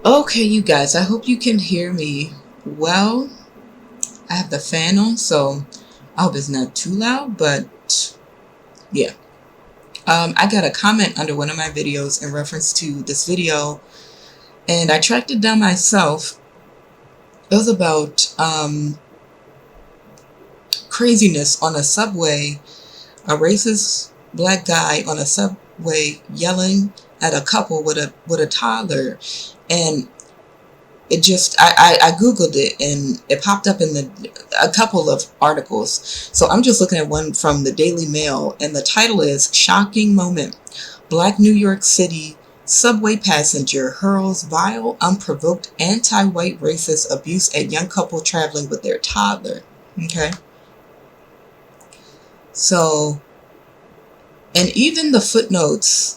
Okay, you guys, I hope you can hear me well. I have the fan on, so I hope it's not too loud, but yeah. I got a comment under one of my videos in reference to this video, and I tracked it down myself. It was about craziness on a subway, a racist black guy on a subway yelling at a couple with a toddler, and it just I googled it and it popped up in a couple of articles. So I'm just looking at one from the Daily Mail, and the title is "Shocking Moment: Black New York City Subway Passenger Hurls Vile Unprovoked Anti-White Racist Abuse at Young Couple Traveling with Their Toddler." Okay, so, and even the footnotes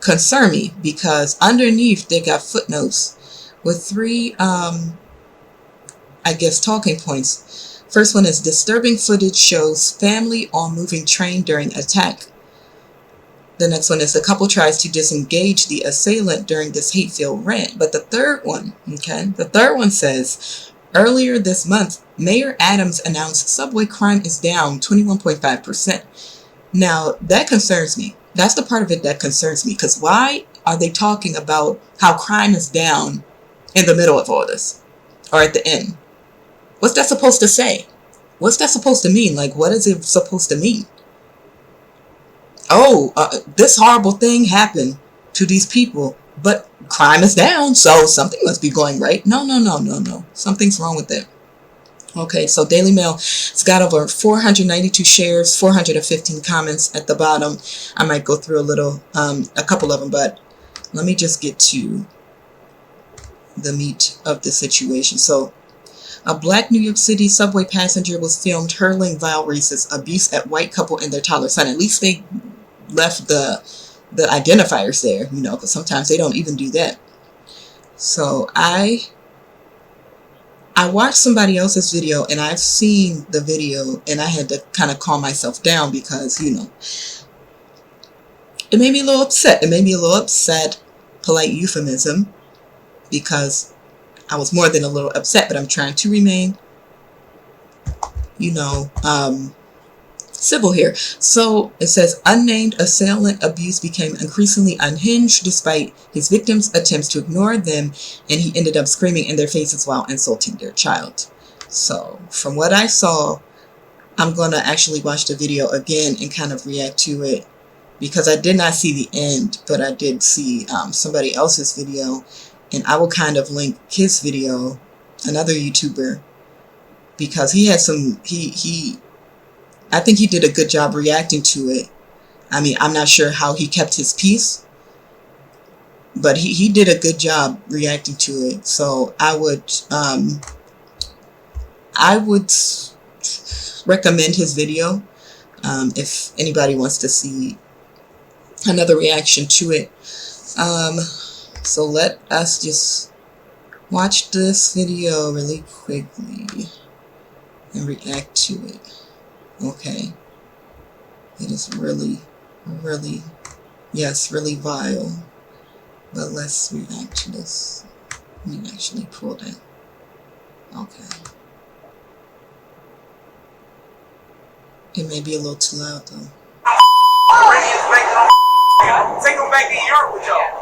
concern me, because underneath they got footnotes with three I guess talking points. First one is disturbing footage shows family on moving train during attack. The next one is the couple tries to disengage the assailant during this hate-filled rant. But the third one says, earlier this month, Mayor Adams announced subway crime is down 21.5%. Now, that concerns me. That's the part of it that concerns me, because why are they talking about how crime is down in the middle of all this, or at the end? What's that supposed to say? What's that supposed to mean? Like, what is it supposed to mean? Oh, this horrible thing happened to these people, but crime is down, so something must be going right. No. Something's wrong with it. Okay, so Daily Mail, it's got over 492 shares, 415 comments at the bottom. I might go through a couple of them, but let me just get to the meat of the situation. So, a black New York City subway passenger was filmed hurling vile racist abuse at white couple and their toddler son. At least they left the identifiers there, because sometimes they don't even do that. So I watched somebody else's video, and I've seen the video, and I had to kind of calm myself down because, it made me a little upset. Polite euphemism, because I was more than a little upset, but I'm trying to remain, civil here. So it says, unnamed assailant abuse became increasingly unhinged despite his victims' attempts to ignore them, and he ended up screaming in their faces while insulting their child. So from what I saw, I'm going to actually watch the video again and kind of react to it, because I did not see the end, but I did see somebody else's video, and I will kind of link his video, another YouTuber, because he had some, I think he did a good job reacting to it. I mean, I'm not sure how he kept his peace, but he did a good job reacting to it. So I would recommend his video if anybody wants to see another reaction to it. So let us just watch this video really quickly and react to it. Okay. It is really vile. But let's react to this. Let me actually pull that. Okay. It may be a little too loud though. Take them back to Europe with y'all.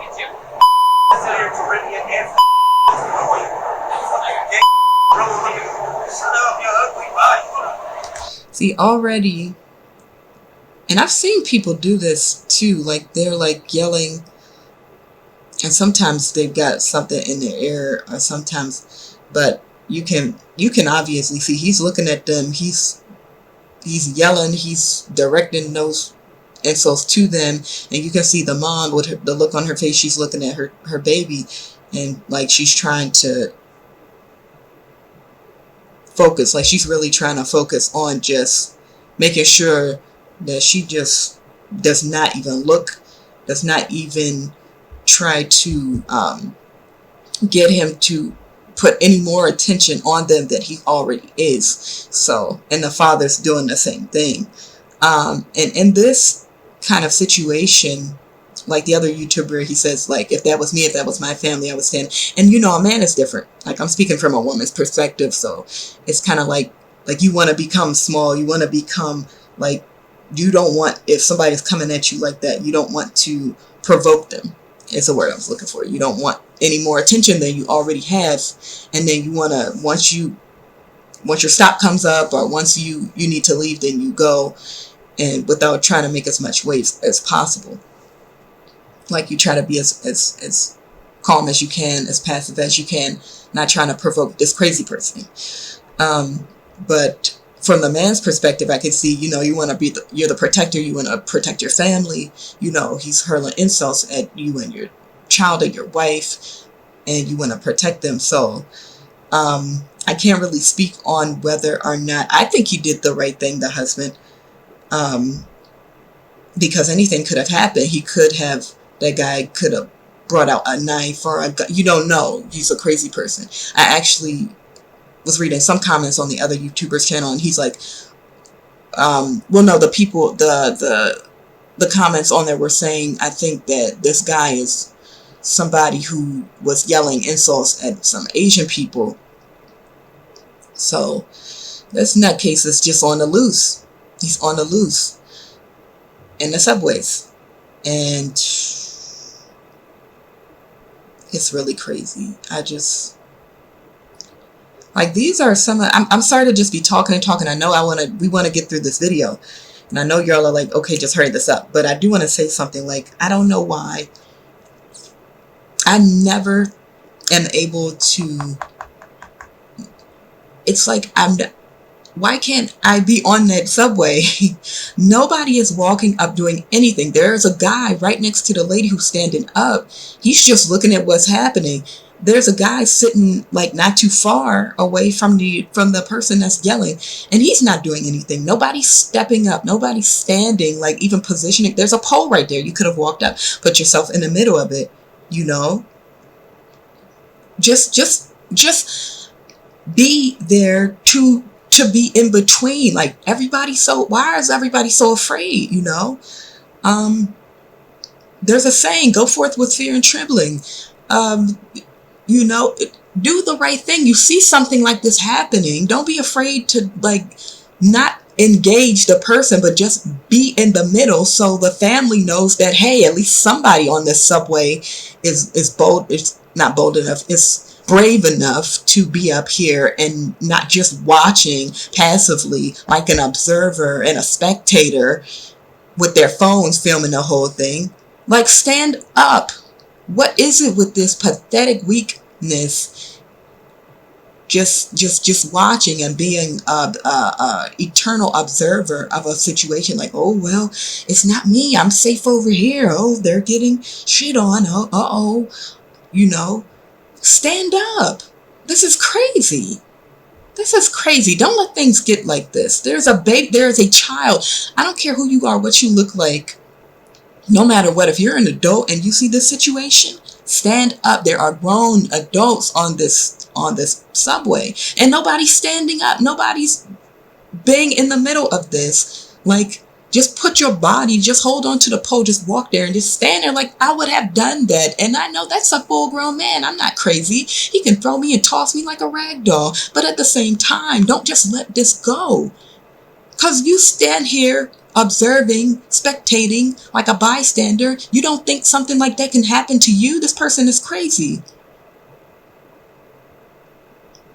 See, already, and I've seen people do this too, like they're like yelling, and sometimes they've got something in their ear, or sometimes, but you can obviously see he's looking at them, he's yelling, he's directing those insults to them, and you can see the mom with the look on her face, she's looking at her baby, and like she's trying to focus, like she's really trying to focus on just making sure that she just does not even try to get him to put any more attention on them than he already is. So, and the father's doing the same thing. And in this kind of situation, like the other YouTuber, he says, like, if that was me, if that was my family, I would stand. And you know, a man is different. Like, I'm speaking from a woman's perspective, so it's kind of like you want to become small. You want to become, like, you don't want, if somebody's coming at you like that, you don't want to provoke them. It's a word I was looking for. You don't want any more attention than you already have. And then you want to, once your stop comes up, or once you need to leave, then you go, and without trying to make as much waves as possible. Like, you try to be as calm as you can, as passive as you can, not trying to provoke this crazy person. But from the man's perspective, I can see, you know, you want to be you're the protector. You want to protect your family. You know, he's hurling insults at you and your child and your wife, and you want to protect them. So, I can't really speak on whether or not, I think he did the right thing, the husband, because anything could have happened. That guy could have brought out a knife or a gun. You don't know. He's a crazy person. I actually was reading some comments on the other YouTuber's channel, and he's like, well, no, the people, the comments on there were saying, I think that this guy is somebody who was yelling insults at some Asian people. So this nutcase is just on the loose. He's on the loose in the subways, and it's really crazy. I just, like, these are some of, I'm sorry to just be talking. I know we want to get through this video, and I know y'all are like, okay, just hurry this up. But I do want to say something. Like, I don't know why I never am able to, it's like, why can't I be on that subway? Nobody is walking up doing anything. There's a guy right next to the lady who's standing up. He's just looking at what's happening. There's a guy sitting, like, not too far away from the person that's yelling, and he's not doing anything. Nobody's stepping up. Nobody's standing, like, even positioning. There's a pole right there. You could have walked up, put yourself in the middle of it, you know? Just be there to be in between. Like, why is everybody so afraid, you know? There's a saying, go forth with fear and trembling. You know, do the right thing. You see something like this happening, don't be afraid to, like, not engage the person, but just be in the middle, so the family knows that, hey, at least somebody on this subway is bold. It's not bold enough. It's brave enough to be up here and not just watching passively like an observer and a spectator with their phones filming the whole thing. Like, stand up. What is it with this pathetic weakness? Just watching and being a eternal observer of a situation. Like, oh, well, it's not me. I'm safe over here. Oh, they're getting shit on. Oh, you know. Stand up. This is crazy. This is crazy. Don't let things get like this. There's a baby. There is a child. I don't care who you are, what you look like. No matter what, if you're an adult and you see this situation, stand up. There are grown adults on this subway, and nobody's standing up. Nobody's being in the middle of this. Like, just put your body, just hold on to the pole, just walk there and just stand there. Like, I would have done that. And I know that's a full grown man. I'm not crazy. He can throw me and toss me like a rag doll. But at the same time, don't just let this go. Because you stand here observing, spectating like a bystander. You don't think something like that can happen to you? This person is crazy.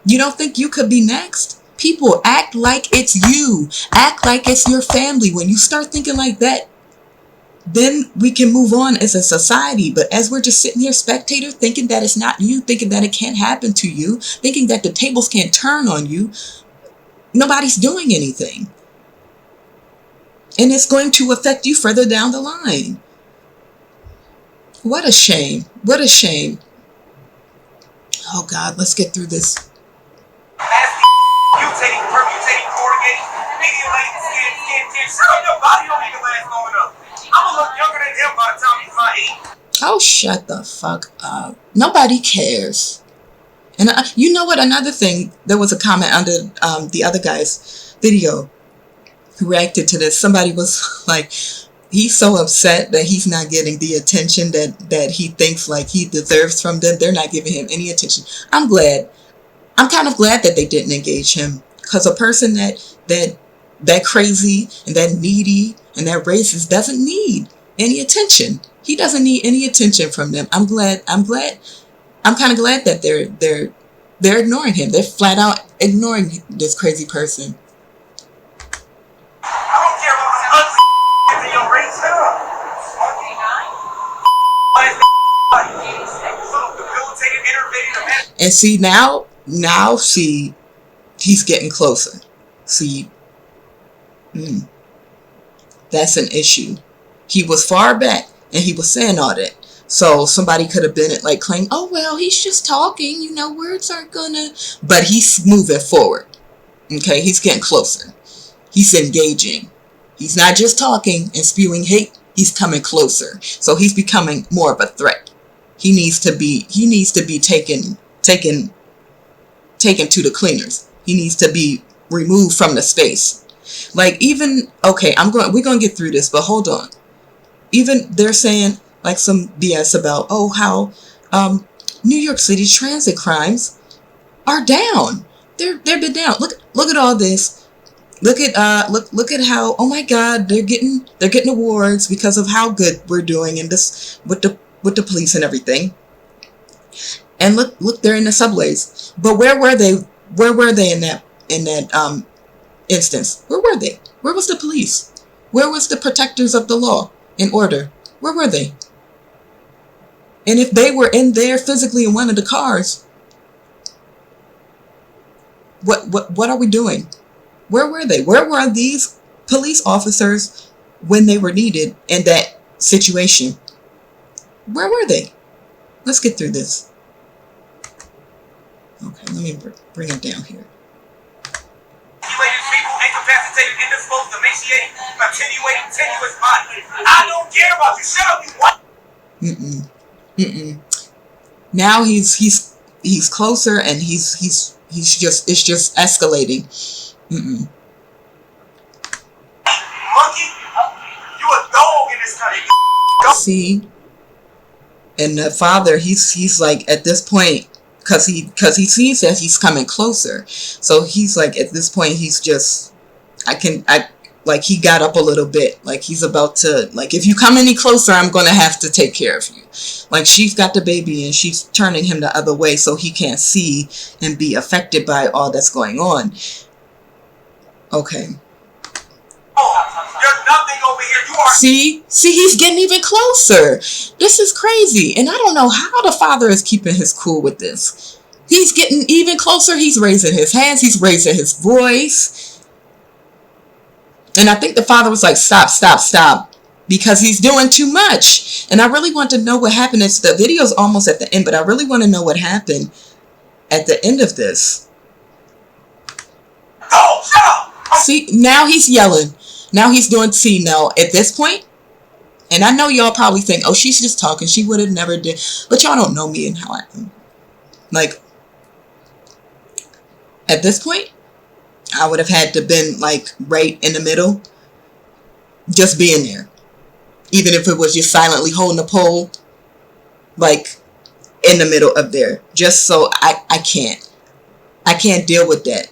You don't think you could be next? People, act like it's you. Act like it's your family. When you start thinking like that, then we can move on as a society. But as we're just sitting here, spectator, thinking that it's not you, thinking that it can't happen to you, thinking that the tables can't turn on you, nobody's doing anything. And it's going to affect you further down the line. What a shame. What a shame. Oh, God, let's get through this. Mutating, permutating, corrugating, mediolating, skin, shut your body don't make it last long enough. I'm gonna look younger than him by the time he's my age. Oh, shut the fuck up. Nobody cares. And you know what? Another thing, there was a comment under the other guy's video who reacted to this. Somebody was like, He's so upset that he's not getting the attention that he thinks like he deserves from them. They're not giving him any attention. I'm glad. I'm kind of glad that they didn't engage him, because a person that crazy and that needy and that racist doesn't need any attention. He doesn't need any attention from them. I'm glad. I'm kind of glad that they're ignoring him. They're flat out ignoring this crazy person. I don't care about some ugly in your race. And see now see, he's getting closer. See, that's an issue. He was far back and he was saying all that. So somebody could have been like claim, oh well, he's just talking, words aren't gonna. But he's moving forward. Okay, he's getting closer. He's engaging. He's not just talking and spewing hate. He's coming closer. So he's becoming more of a threat. He needs to be taken to the cleaners. He needs to be removed from the space. Like, even, okay, we're going to get through this, but hold on. Even they're saying like some BS about, how New York City's transit crimes are down. They've been down. Look at all this. Look at how, oh my God, they're getting awards because of how good we're doing in this with the police and everything. And look, they're in the subways. But where were they? Where were they in that instance? Where were they? Where was the police? Where was the protectors of the law and order? Where were they? And if they were in there physically in one of the cars, what are we doing? Where were they? Where were these police officers when they were needed in that situation? Where were they? Let's get through this. Okay, let me bring it down here. People, incapacitated, indisposed, emaciated, attenuated, tenuous body. I don't care about you. Shut up, you what? Now he's closer, and it's just escalating. Monkey, you a dog in this country. See, and the father, he's like, at this point, because he sees that he's coming closer, so he's like, at this point, he's just, like, he got up a little bit, like he's about to, like, if you come any closer, I'm gonna have to take care of you. Like, she's got the baby and she's turning him the other way so he can't see and be affected by all that's going on. Okay. There's nothing over here. You are. See, he's getting even closer. This is crazy. And I don't know how the father is keeping his cool with this. He's getting even closer. He's raising his hands. He's raising his voice. And I think the father was like, stop. Because he's doing too much. And I really want to know what happened. The video's almost at the end, but I really want to know what happened at the end of this. Oh, shut up! See, now he's yelling. Now he's doing, now at this point, and I know y'all probably think, oh, she's just talking. She would have never did. But y'all don't know me and how I am. Like, at this point, I would have had to been like right in the middle. Just being there. Even if it was just silently holding the pole. Like, in the middle of there. Just so I can't deal with that.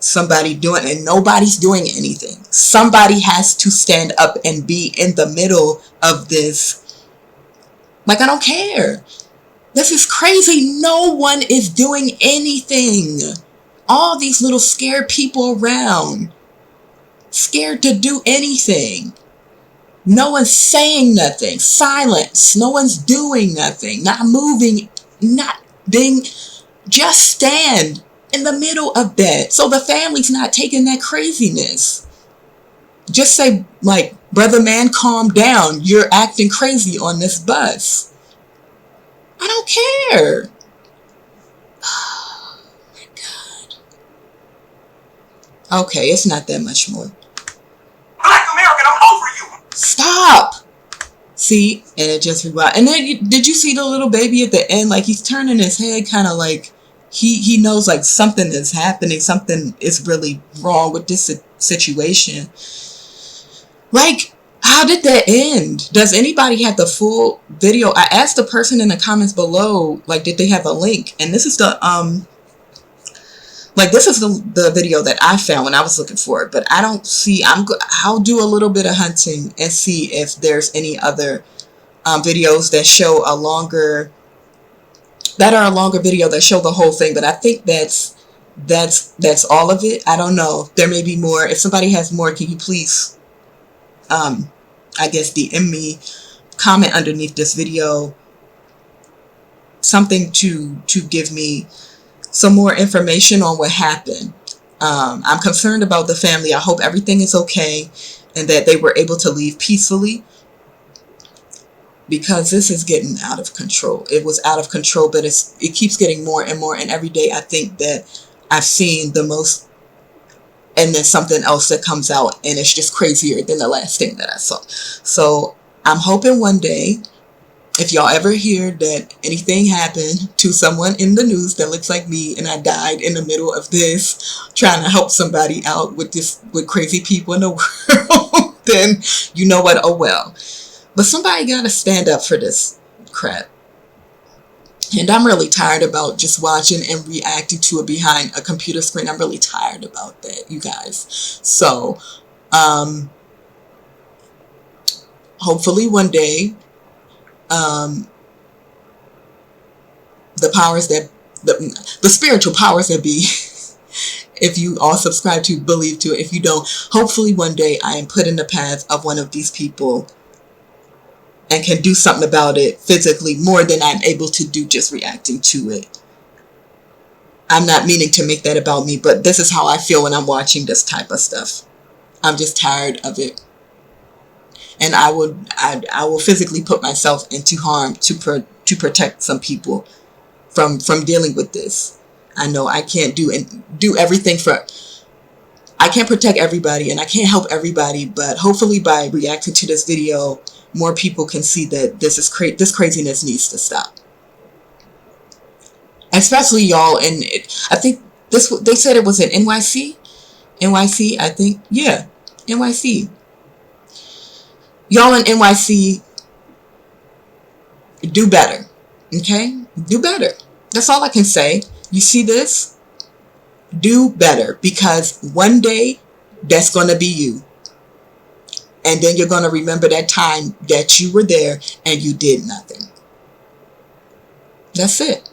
Somebody doing, and nobody's doing anything. Somebody has to stand up and be in the middle of this. Like, I don't care. This is crazy. No one is doing anything. All these little scared people around. Scared to do anything. No one's saying nothing. Silence. No one's doing nothing. Not moving. Not being. Just stand in the middle of that, so the family's not taking that craziness. Just say, like, brother man, calm down. You're acting crazy on this bus. I don't care. Oh my God. Okay, it's not that much more. Black American, I'm over you. Stop. See, and it just rewound. And then did you see the little baby at the end? Like, he's turning his head, kind of like. He knows like something is happening, something is really wrong with this situation. Like, How did that end? Does anybody have the full video? I asked the person in the comments below, like, did they have a link? And this is the video that I found when I was looking for it, but I don't see. I'll do a little bit of hunting and see if there's any other videos that show a longer video that show the whole thing. But I think that's all of it. I don't know. There may be more. If somebody has more, can you please, I guess, DM me, comment underneath this video, something to give me some more information on what happened. I'm concerned about the family. I hope everything is okay and that they were able to leave peacefully, because this is getting out of control. It was out of control, but it keeps getting more and more. And every day I think that I've seen the most, and then something else that comes out, and it's just crazier than the last thing that I saw. So I'm hoping one day, if y'all ever hear that anything happened to someone in the news that looks like me, and I died in the middle of this, trying to help somebody out with crazy people in the world, then you know what, oh well. But somebody gotta stand up for this crap. And I'm really tired about just watching and reacting to it behind a computer screen. I'm really tired about that, you guys. So, hopefully one day, the powers that, the spiritual powers that be, if you all subscribe to, believe to it, if you don't, hopefully one day I am put in the path of one of these people and can do something about it physically, more than I'm able to do just reacting to it. I'm not meaning to make that about me, but this is how I feel when I'm watching this type of stuff. I'm just tired of it. And I will physically put myself into harm to protect some people from dealing with this. I know I can't do everything I can't protect everybody and I can't help everybody, but hopefully by reacting to this video, more people can see that this craziness needs to stop. Especially y'all, and I think they said it was in NYC, I think, yeah, NYC. Y'all in NYC, do better, okay? Do better. That's all I can say. You see this? Do better, because one day that's going to be you. And then you're going to remember that time that you were there and you did nothing. That's it.